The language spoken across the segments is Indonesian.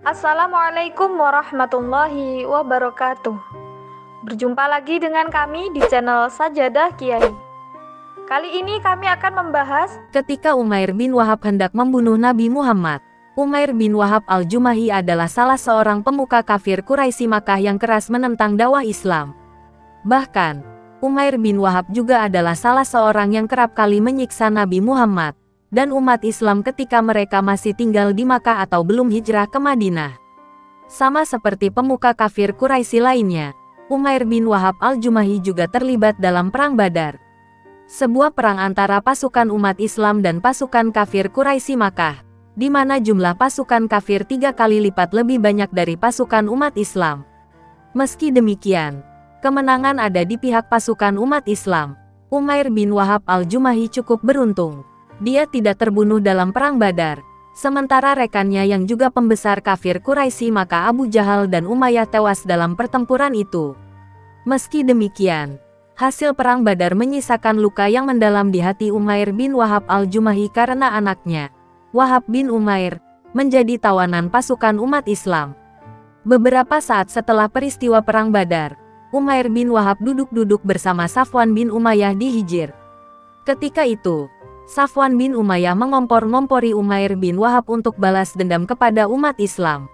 Assalamualaikum warahmatullahi wabarakatuh. Berjumpa lagi dengan kami di channel Sajadah Kiai. Kali ini kami akan membahas ketika Umair bin Wahab hendak membunuh Nabi Muhammad. Umair bin Wahab al-Jumahi adalah salah seorang pemuka kafir Quraisy Makkah yang keras menentang dakwah Islam. Bahkan, Umair bin Wahab juga adalah salah seorang yang kerap kali menyiksa Nabi Muhammad dan umat Islam ketika mereka masih tinggal di Makkah atau belum hijrah ke Madinah. Sama seperti pemuka kafir Quraisy lainnya, Umair bin Wahab al-Jumahi juga terlibat dalam Perang Badar. Sebuah perang antara pasukan umat Islam dan pasukan kafir Quraisy Makkah, di mana jumlah pasukan kafir 3 kali lipat lebih banyak dari pasukan umat Islam. Meski demikian, kemenangan ada di pihak pasukan umat Islam. Umair bin Wahab al-Jumahi cukup beruntung. Dia tidak terbunuh dalam Perang Badar, sementara rekannya yang juga pembesar kafir Quraisy Makkah Abu Jahal dan Umayyah tewas dalam pertempuran itu. Meski demikian, hasil Perang Badar menyisakan luka yang mendalam di hati Umair bin Wahab al-Jumahi karena anaknya, Wahab bin Umair, menjadi tawanan pasukan umat Islam. Beberapa saat setelah peristiwa Perang Badar, Umair bin Wahab duduk-duduk bersama Safwan bin Umayyah di Hijr. Ketika itu, Safwan bin Umayyah mengompor-ngompori Umair bin Wahab untuk balas dendam kepada umat Islam.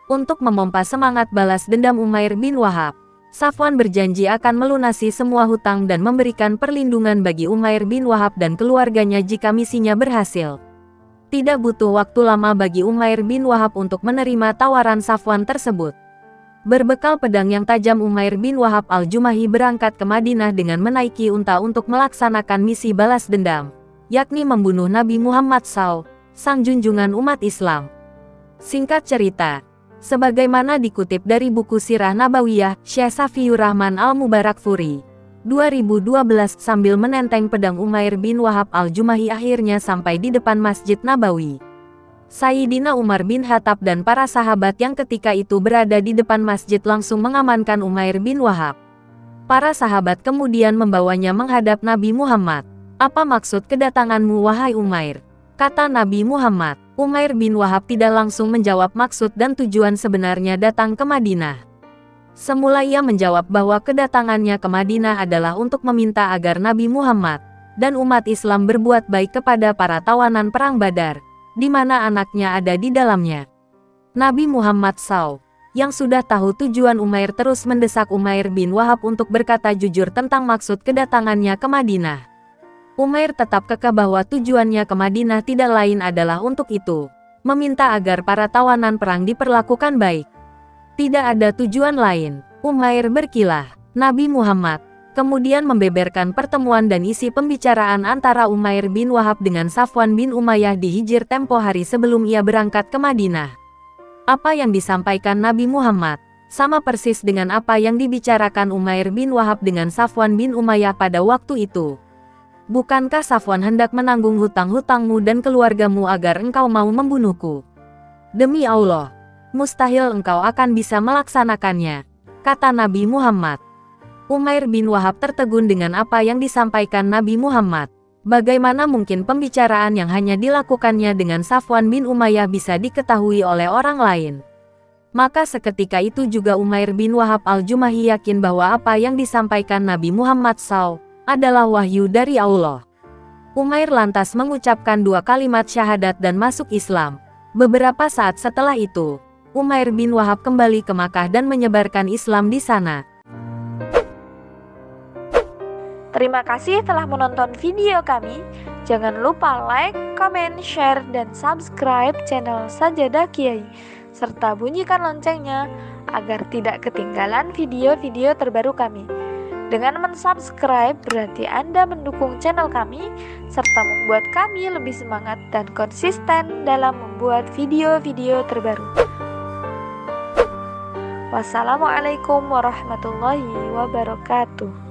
Untuk memompa semangat balas dendam Umair bin Wahab, Safwan berjanji akan melunasi semua hutang dan memberikan perlindungan bagi Umair bin Wahab dan keluarganya jika misinya berhasil. Tidak butuh waktu lama bagi Umair bin Wahab untuk menerima tawaran Safwan tersebut. Berbekal pedang yang tajam, Umair bin Wahab al-Jumahi berangkat ke Madinah dengan menaiki unta untuk melaksanakan misi balas dendam, yakni membunuh Nabi Muhammad SAW, sang junjungan umat Islam. Singkat cerita, sebagaimana dikutip dari buku Sirah Nabawiyah, Syekh Safiyur Rahman Al-Mubarakfuri, 2012, sambil menenteng pedang Umair bin Wahab al-Jumahi akhirnya sampai di depan Masjid Nabawi. Sayyidina Umar bin Khattab dan para sahabat yang ketika itu berada di depan masjid langsung mengamankan Umair bin Wahab. Para sahabat kemudian membawanya menghadap Nabi Muhammad. "Apa maksud kedatanganmu wahai Umair?" kata Nabi Muhammad. Umair bin Wahab tidak langsung menjawab maksud dan tujuan sebenarnya datang ke Madinah. Semula ia menjawab bahwa kedatangannya ke Madinah adalah untuk meminta agar Nabi Muhammad dan umat Islam berbuat baik kepada para tawanan Perang Badar, di mana anaknya ada di dalamnya. Nabi Muhammad SAW, yang sudah tahu tujuan Umair, terus mendesak Umair bin Wahab untuk berkata jujur tentang maksud kedatangannya ke Madinah. Umair tetap kekeh bahwa tujuannya ke Madinah tidak lain adalah untuk itu, meminta agar para tawanan perang diperlakukan baik. Tidak ada tujuan lain, Umair berkilah. Nabi Muhammad kemudian membeberkan pertemuan dan isi pembicaraan antara Umair bin Wahab dengan Safwan bin Umayyah di Hijr tempo hari sebelum ia berangkat ke Madinah. Apa yang disampaikan Nabi Muhammad sama persis dengan apa yang dibicarakan Umair bin Wahab dengan Safwan bin Umayyah pada waktu itu. "Bukankah Safwan hendak menanggung hutang-hutangmu dan keluargamu agar engkau mau membunuhku? Demi Allah, mustahil engkau akan bisa melaksanakannya," kata Nabi Muhammad. Umair bin Wahab tertegun dengan apa yang disampaikan Nabi Muhammad. Bagaimana mungkin pembicaraan yang hanya dilakukannya dengan Safwan bin Umayyah bisa diketahui oleh orang lain? Maka seketika itu juga Umair bin Wahab al-Jumahi yakin bahwa apa yang disampaikan Nabi Muhammad SAW adalah wahyu dari Allah. Umair lantas mengucapkan 2 kalimat syahadat dan masuk Islam. Beberapa saat setelah itu, Umair bin Wahab kembali ke Makkah dan menyebarkan Islam di sana. Terima kasih telah menonton video kami. Jangan lupa like, comment, share, dan subscribe channel Sajadah Kiai, serta bunyikan loncengnya agar tidak ketinggalan video-video terbaru kami. Dengan mensubscribe berarti Anda mendukung channel kami, serta membuat kami lebih semangat dan konsisten dalam membuat video-video terbaru. Wassalamualaikum warahmatullahi wabarakatuh.